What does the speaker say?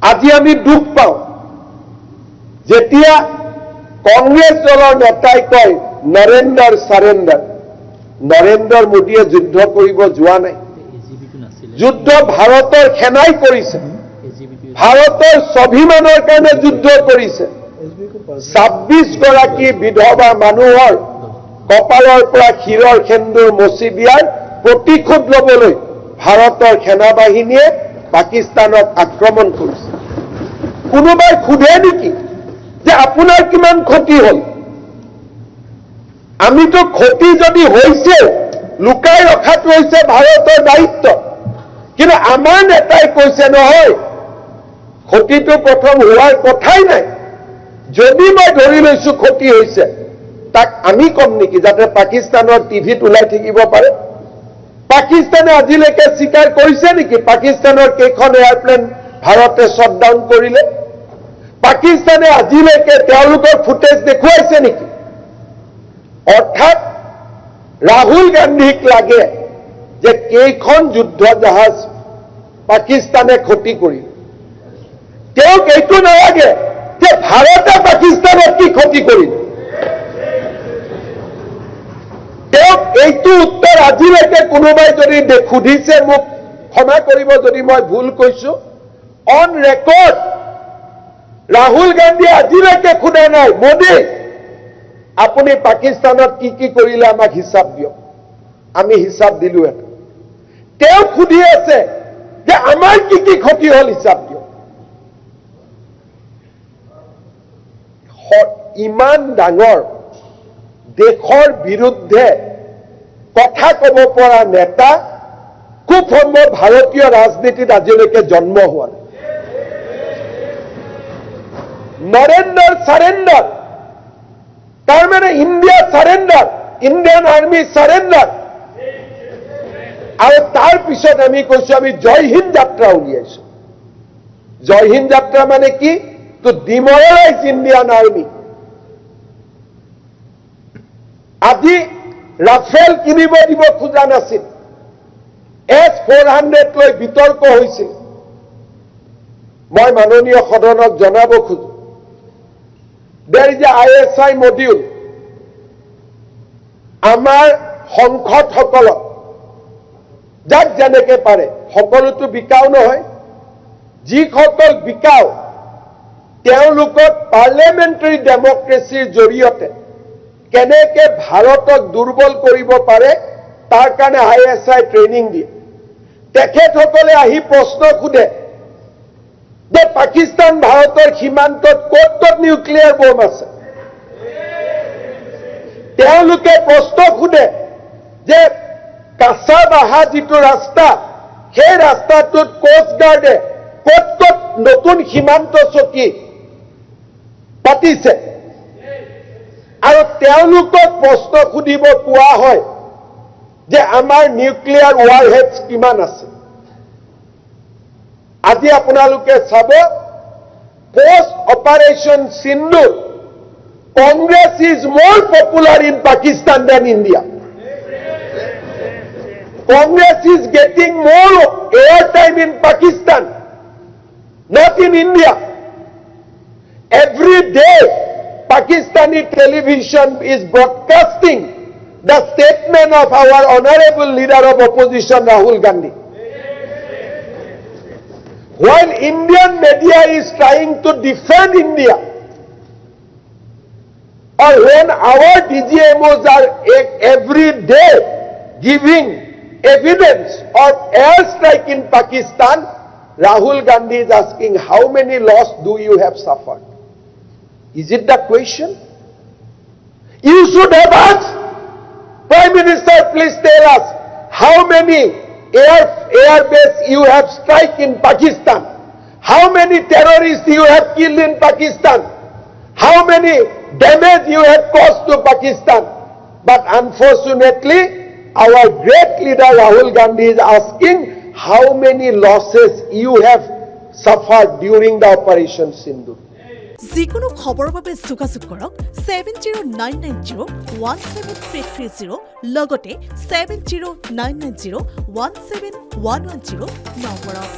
আজি আমি দুখ পাওঁ যেতিয়া কংগ্ৰেছ দলৰ নেতাই কয় নৰেন্দ্ৰ সাৰেন্দ্ৰ। নৰেন্দ্ৰ মোদীয়ে যুদ্ধ কৰিব যোৱা নাই, যুদ্ধ ভাৰতৰ সেনাই কৰিছে, ভাৰতৰ স্বাভিমানৰ কাৰণে যুদ্ধ কৰিছে। 26 গৰাকী বিধৱা মানুহৰ কপালৰ পৰা শিৰৰ সেন্দুৰ মচি দিয়াৰ প্ৰতিশোধ ল'বলৈ ভাৰতৰ সেনাবাহিনীয়ে পাকিস্তানক আক্ৰমণ কৰিছে। কোনোবাই সোধে নেকি যে আপোনাৰ কিমান ক্ষতি হ'ল? আমিতো ক্ষতি যদি হৈছে লুকাই ৰখাটো হৈছে ভাৰতৰ দায়িত্ব, কিন্তু আমাৰ নেতাই কৈছে নহয়, ক্ষতিটো প্ৰথম হোৱাৰ কথাই নাই। যদি মই ধৰি লৈছো ক্ষতি হৈছে, তাক আমি কম নেকি যাতে পাকিস্তানৰ টিভিত ওলাই থাকিব পাৰে? পাকিস্তানে আজিলৈকে স্বীকাৰ কৰিছে নেকি পাকিস্তানৰ কেইখন এয়াৰপ্লেন ভাৰতে শ্বটডাউন কৰিলে? পাকিস্তানে আজিলৈকে তেওঁলোকৰ ফুটেজ দেখুৱাইছে নেকি? অৰ্থাৎ ৰাহুল গান্ধীক লাগে যে কেইখন যুদ্ধ জাহাজ পাকিস্তানে ক্ষতি কৰিল। তেওঁক এইটো নালাগে যে ভাৰতে পাকিস্তানক কি ক্ষতি কৰিল। তেওঁক এইটো উত্তৰ আজিলৈকে কোনোবাই যদি সুধিছে, মোক ক্ষমা কৰিব যদি মই ভুল কৈছো, অন ৰেকৰ্ড ৰাহুল গান্ধীয়ে আজিলৈকে সোধা নাই মোদী আপুনি পাকিস্তানত কি কি কৰিলে আমাক হিচাপ দিয়ক। আমি হিচাপ দিলো এটা। তেওঁ সুধি আছে যে আমাৰ কি কি ক্ষতি হ'ল হিচাপ দিয়ক। ইমান ডাঙৰ দেশৰ বিৰুদ্ধে কথা ক'ব পৰা নেতা খুব সম্ভৱ ভাৰতীয় ৰাজনীতিত আজিলৈকে জন্ম হোৱা নাই। নৰেন্দ্ৰ সাৰেন্দ্ৰ, তাৰমানে ইণ্ডিয়া সাৰেন্দ্ৰ, ইণ্ডিয়ান আৰ্মি সাৰেন্দ্ৰ। আৰু তাৰ পিছত আমি কৈছো আমি জয় হিন্দ যাত্ৰা উলিয়াইছো। জয় হিন্দ যাত্ৰা মানে কি? To demoralize Indian army. আজি ৰাফেল কিনিব দিব খোজা নাছিল, S-400 লৈ বিতৰ্ক হৈছিল। মই মাননীয় সদনক জনাব খোজো, there is a ISI module আমাৰ সংসদসকলক যাক যেনেকে পাৰে, সকলোতো বিকাও নহয়, যিসকল বিকাও তেওঁলোকক পাৰ্লিয়ামেণ্টাৰী ডেমক্ৰেচিৰ জৰিয়তে কেনেকে ভাৰতক দুৰ্বল কৰিব পাৰে তাৰ কাৰণে ISI ট্ৰেইনিং দিয়ে। তেখেতসকলে আহি প্ৰশ্ন সোধে যে পাকিস্তান ভাৰতৰ সীমান্তত ক'ত ক'ত নিউক্লিয়াৰ বম আছে। তেওঁলোকে প্ৰশ্ন সোধে যে কাছাবাহা যিটো ৰাস্তা, সেই ৰাস্তাটোত কোষ্ট গাৰ্ডে ক'ত ক'ত নতুন সীমান্ত চকী পাতিছে। আৰু তেওঁলোকক প্ৰশ্ন সুধিব কোৱা হয় যে আমাৰ নিউক্লিয়াৰ ৱাৰহেডছ কিমান আছে। আজি আপোনালোকে চাব, post operation Sindoor Congress is more popular in Pakistan then India. Congress is getting more airtime in Pakistan, not in India. Every day, Pakistani television is broadcasting the statement of our honorable leader of opposition, Rahul Gandhi. While Indian media is trying to defend India, or when our DGMOs are every day giving evidence of airstrike in Pakistan, Rahul Gandhi is asking, how many loss do you have suffered? Is it the question? You should have asked, Prime Minister, please tell us how many airbase you have strike in Pakistan, how many terrorists you have killed in Pakistan, how many damage you have caused to Pakistan. But unfortunately, our great leader Rahul Gandhi is asking how many losses you have suffered during the Operation Sindhu. যিকোনো খবৰৰ বাবে যোগাযোগ কৰক 7099017330 লগতে 7099017110 নম্বৰত।